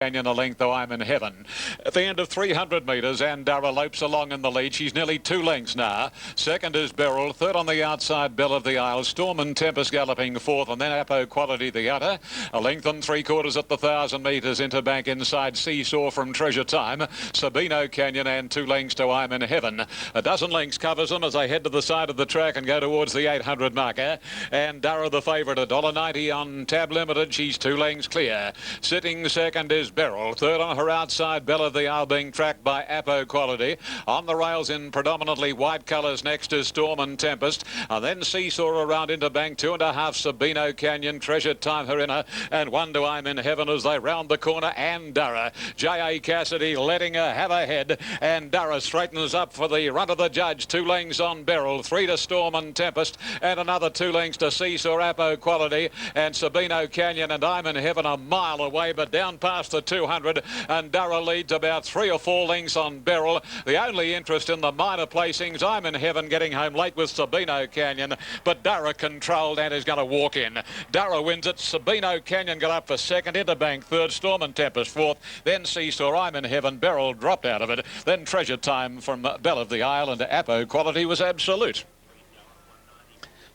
Canyon a length, though I'm in heaven. At the end of 300 metres, Andara lopes along in the lead. She's nearly 2 lengths now. Second is Beryl. Third on the outside, Belle of the Isle. Storm and Tempest galloping fourth, and then Apo Quality the outer. A length and 3/4 at the 1,000 metres. Interbank inside Seesaw from Treasure Time. Sabino Canyon and 2 lengths to I'm in heaven. A dozen lengths covers them as they head to the side of the track and go towards the 800 marker. Andara the favourite, $1.90 on Tab Limited. She's 2 lengths clear. Sitting second is Beryl. Third on her outside, Belle of the Isle being tracked by Apo Quality. On the rails in predominantly white colours next is Storm and Tempest. And then Seesaw around into bank, 2.5 Sabino Canyon, Treasure Time her inner, and 1 to I'm in heaven as they round the corner. Andara, J.A. Cassidy letting her have a head. Andara straightens up for the run of the judge. 2 lengths on Beryl, 3 to Storm and Tempest, and another 2 lengths to Seesaw, Apo Quality, and Sabino Canyon and I'm in heaven a mile away, but down past the 200. And Dara leads about 3 or 4 lengths on Beryl. The only interest in the minor placings, I'm in heaven getting home late with Sabino Canyon, but Dara controlled and is going to walk in. Dara wins it. Sabino Canyon got up for second, Interbank third, Storm and Tempest fourth, then Seesaw, I'm in heaven, Beryl dropped out of it, then Treasure Time from Belle of the Isle, and Apo Quality was absolute.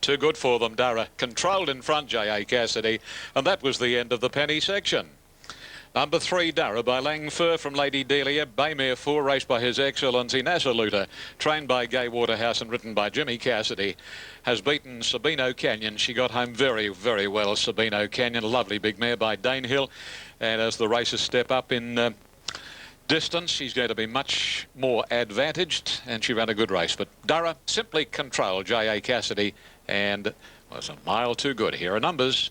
Too good for them, Dara. Controlled in front, J.A. Cassidy, and that was the end of the penny section. Number 3, Dara by Langfur from Lady Delia. Baymere 4, raced by His Excellency Nassaluta, trained by Gay Waterhouse and written by Jimmy Cassidy, has beaten Sabino Canyon. She got home very, very well, Sabino Canyon. A lovely big mare by Danehill. And as the races step up in distance, she's going to be much more advantaged, and she ran a good race. But Dara simply controlled J.A. Cassidy and was a mile too good. Here are numbers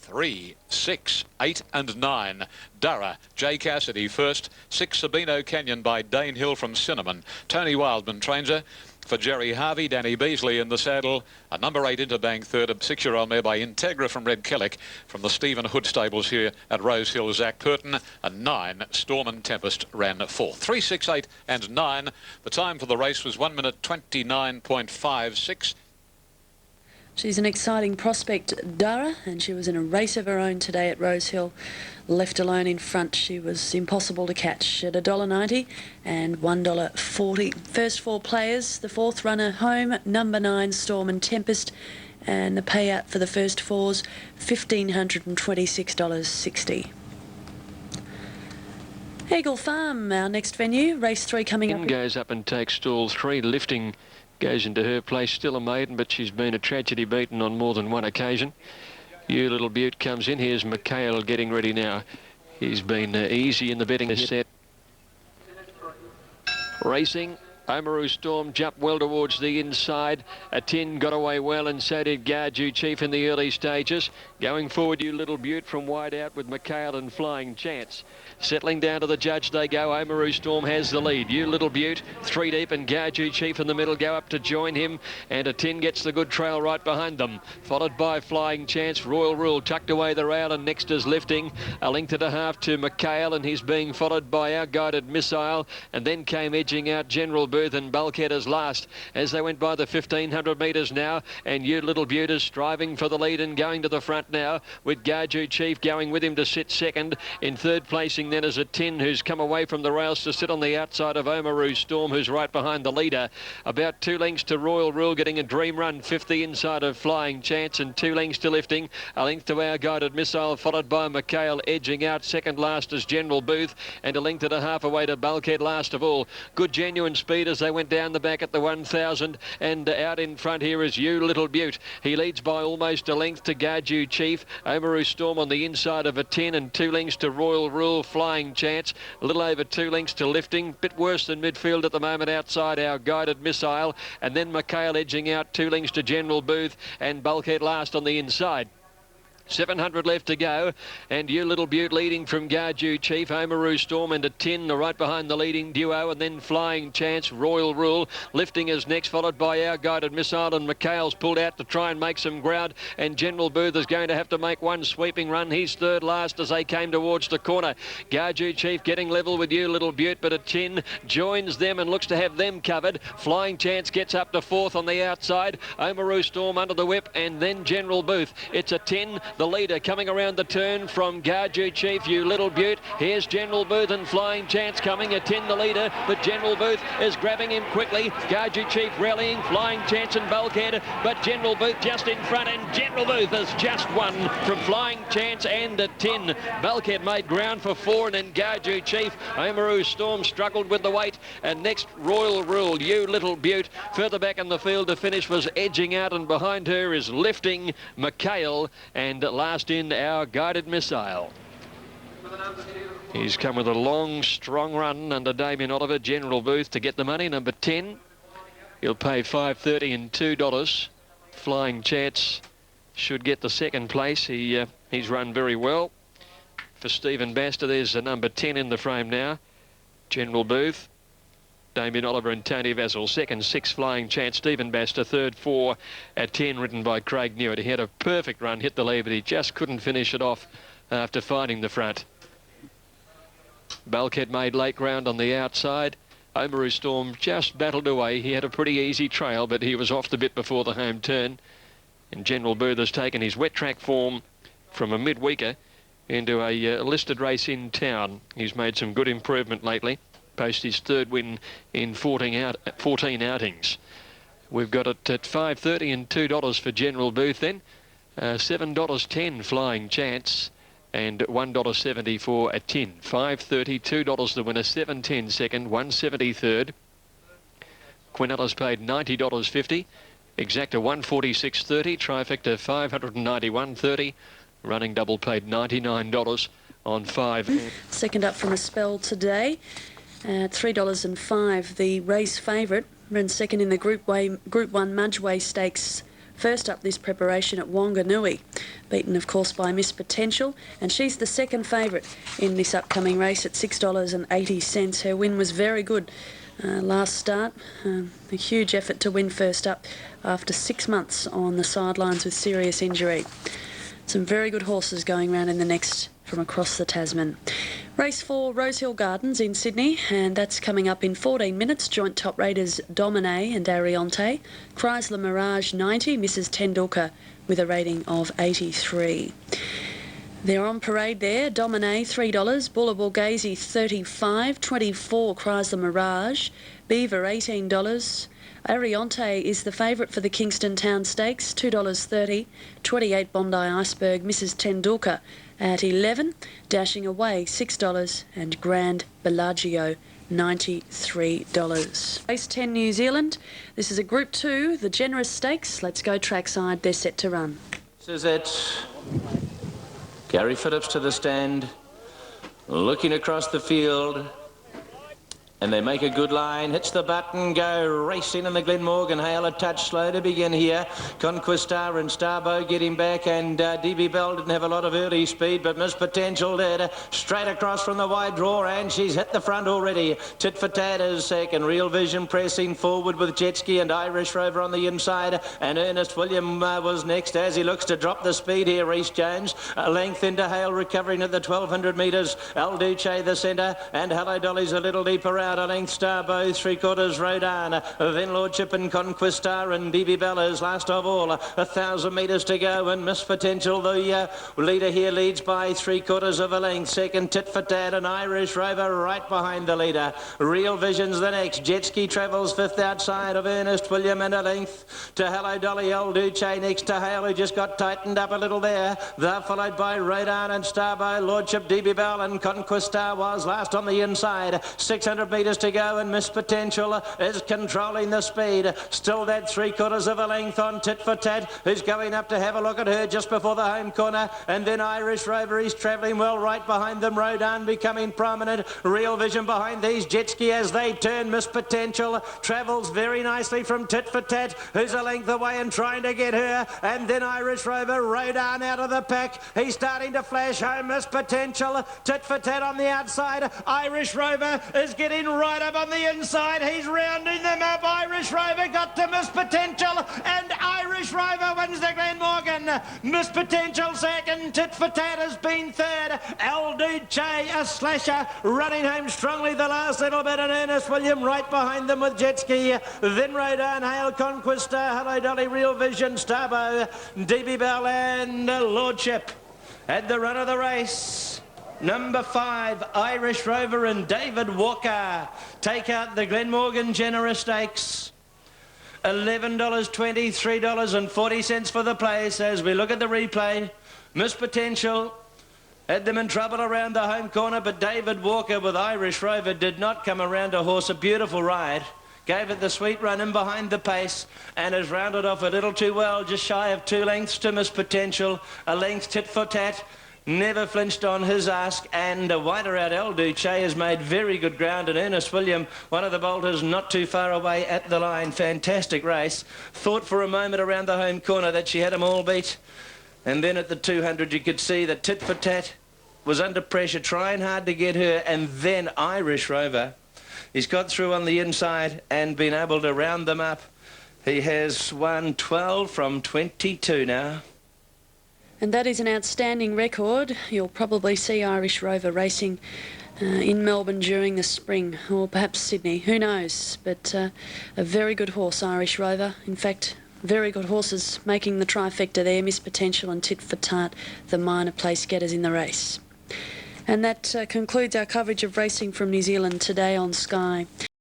3, 6, 8 and 9. Dara, J. Cassidy first. 6, Sabino Canyon by Danehill from Cinnamon. Tony Wildman trains her for Jerry Harvey. Danny Beasley in the saddle. A number 8 Interbank third. A 6-year-old mare by Integra from Red Kellick from the Stephen Hood stables here at Rose Hill, Zach Purton. And 9, Storm and Tempest ran fourth. 3, 6, 8 and 9. The time for the race was 1 minute 29.56. She's an exciting prospect, Dara, and she was in a race of her own today at Rose Hill. Left alone in front, she was impossible to catch at $1.90 and $1.40. First 4 players, the 4th runner home, number 9, Storm and Tempest, and the payout for the first 4's $1,526.60. Eagle Farm, our next venue, race 3 coming up. Goes up and takes stall 3, lifting. Goes into her place, still a maiden, but she's been a tragedy beaten on more than one occasion. You Little Butte comes in. Here's Mikhail getting ready now. He's been easy in the betting set. Racing. Oamaru Storm jumped well towards the inside. A 10 got away well, and so did Garju Chief in the early stages. Going forward, You Little Butte from wide out with Mikhail and Flying Chance. Settling down to the judge they go. Oamaru Storm has the lead. You Little Butte 3 deep, and Garju Chief in the middle go up to join him, and a 10 gets the good trail right behind them, followed by Flying Chance. Royal Rule tucked away the rail, and next is Lifting. A length and a half to Mikhail, and he's being followed by Our Guided Missile, and then came edging out General Booth and Bulkhead as last as they went by the 1,500 metres now, and You Little Butte is striving for the lead and going to the front now, with Garju Chief going with him to sit second. In third placing then is a 10 who's come away from the rails to sit on the outside of Oamaru Storm, who's right behind the leader. About 2 lengths to Royal Rule, getting a dream run, 50 inside of Flying Chance, and 2 lengths to Lifting. A length to Our Guided Missile, followed by Mikhail edging out. Second last is General Booth, and a length and a half away to Bulkhead last of all. Good genuine speed as they went down the back at the 1,000, and out in front here is You Little Butte. He leads by almost a length to Garju Chief. Oamaru Storm on the inside of a 10, and 2 lengths to Royal Rule. Flying Chance, a little over 2 lengths to Lifting. Bit worse than midfield at the moment outside Our Guided Missile, and then Mikhail edging out. 2 lengths to General Booth, and Bulkhead last on the inside. 700 left to go, and You Little Butte leading from Garju Chief. Oamaru Storm and a 10 right behind the leading duo, and then Flying Chance. Royal Rule Lifting is next, followed by Our Guided Missile, and Mikhail's pulled out to try and make some ground, and General Booth is going to have to make one sweeping run. He's third last as they came towards the corner. Garju Chief getting level with You Little Butte, but a 10 joins them and looks to have them covered. Flying Chance gets up to 4th on the outside. Oamaru Storm under the whip, and then General Booth. It's a 10 The leader coming around the turn from Garju Chief, You Little Beaut. Here's General Booth and Flying Chance coming. A 10 the leader, but General Booth is grabbing him quickly. Garju Chief rallying, Flying Chance and Bulkhead, but General Booth just in front, and General Booth has just won from Flying Chance and a 10. Bulkhead made ground for 4, and then Garju Chief. Oamaru Storm struggled with the weight, and next Royal Rule, You Little Beaut. Further back in the field to finish was edging out, and behind her is Lifting McHale, and last in Our Guided Missile. He's come with a long, strong run under Damien Oliver, General Booth, to get the money, number 10. He'll pay $5.30 and $2. Flying Chance should get the second place. He's run very well. For Stephen Baster, there's a number 10 in the frame now. General Booth, Damien Oliver and Tony Vassell. Second, 6 Flying Chance. Stephen Baster. Third, 4 at 10, ridden by Craig Newitt. He had a perfect run, hit the lead, but he just couldn't finish it off after finding the front. Bulkhead made late ground on the outside. Oamaru Storm just battled away. He had a pretty easy trail, but he was off the bit before the home turn. And General Booth has taken his wet track form from a midweeker into a listed race in town. He's made some good improvement lately, post his third win in 14 outings. We've got it at $5.30 and $2 for General Booth then. $7.10 Flying Chance, and $1.70 for a 10. $5.30, $2 the winner, $7.10 second, $1.70 third. Quinellas paid $90.50. Exacta $146.30. Trifecta $591.30. Running double paid $99 on 5. Second up from a spell today at $3.05. The race favourite ran second in the Group 1 Mudgeway Stakes. First up this preparation at Wanganui, beaten of course by Miss Potential, and she's the second favourite in this upcoming race at $6.80. Her win was very good last start. A huge effort to win first up after 6 months on the sidelines with serious injury. Some very good horses going round in the next from across the Tasman. Race 4, Rosehill Gardens in Sydney, and that's coming up in 14 minutes. Joint top raters Domine and Ariante. Chrysler Mirage 90, Mrs. Tendulkar with a rating of 83. They're on parade there. Domine $3, Bullable Gazy $35, 24 Chrysler Mirage, Beaver $18. Ariante is the favourite for the Kingston Town Stakes, $2.30, 28 Bondi Iceberg, Mrs. Tendulkar at 11, Dashing Away $6, and Grand Bellagio $93. Race 10 New Zealand. This is a Group 2, the Generous Stakes. Let's go trackside. They're set to run. This is it. Gary Phillips to the stand, looking across the field. And they make a good line, hits the button, go racing, and the Glenmorgan Hale a touch slow to begin here. Conquistar and Starbow getting back, and DB Bell didn't have a lot of early speed, but Miss Potential did. Straight across from the wide draw, and she's hit the front already. Tit for Tat is second. Real Vision pressing forward with Jetski and Irish Rover on the inside, and Ernest William was next as he looks to drop the speed here. Reece Jones, a length into Hale, recovering at the 1200 metres. El Duce the centre, and Hello Dolly's a little deeper out. A length Starbow, 3/4 Rodan, then Lordship and Conquistar, and DB Bellas last of all. 1,000 metres to go, and Miss Potential, the leader here, leads by 3/4 of a length. Second, Tit for Tat, and Irish Rover right behind the leader. Real Vision's the next. Jetski travels fifth outside of Ernest William, and a length to Hello Dolly. El Duce next to Hale, who just got tightened up a little there. They're followed by Rodan and Starbow. Lordship, DB Bell, and Conquistar was last on the inside. 600 metres to go, and Miss Potential is controlling the speed. Still that 3/4 of a length on Tit for Tat, who's going up to have a look at her just before the home corner. And then Irish Rover, he's travelling well right behind them. Rodan becoming prominent. Real Vision behind these. Jetski as they turn. Miss Potential travels very nicely from Tit for Tat, who's a length away and trying to get her. And then Irish Rover, Rodan out of the pack. He's starting to flash home. Miss Potential, Tit for Tat on the outside. Irish Rover is getting been right up on the inside. He's rounding them up. Irish Rover got to Miss Potential, and Irish Rover wins the Glenmorgan. Miss Potential second. Tit for Tat has been third. El Duce, a slasher, running home strongly the last little bit, and Ernest William right behind them with Jet Ski. Then Rodan, Hale, Conquista, Hello Dolly, Real Vision, Starbo, DB Bell and Lordship. At the run of the race, number 5, Irish Rover and David Walker take out the Glenmorgan Generous Stakes. $11.20, $3.40 for the place. As we look at the replay, Miss Potential had them in trouble around the home corner, but David Walker with Irish Rover did not come around a horse. A beautiful ride. Gave it the sweet run in behind the pace and has rounded off a little too well, just shy of 2 lengths to Miss Potential. A length Tit for Tat. Never flinched on his ask, and a wider out El Duce has made very good ground, and Ernest William, one of the bolters, not too far away at the line. Fantastic race. Thought for a moment around the home corner that she had him all beat, and then at the 200 you could see that Tit for Tat was under pressure, trying hard to get her, and then Irish Rover. He's got through on the inside and been able to round them up. He has won 12 from 22 now. And that is an outstanding record. You'll probably see Irish Rover racing in Melbourne during the spring, or perhaps Sydney, who knows. But a very good horse, Irish Rover. In fact, very good horses making the trifecta there, Miss Potential and Tit for Tat, the minor place getters in the race. And that concludes our coverage of racing from New Zealand today on Sky.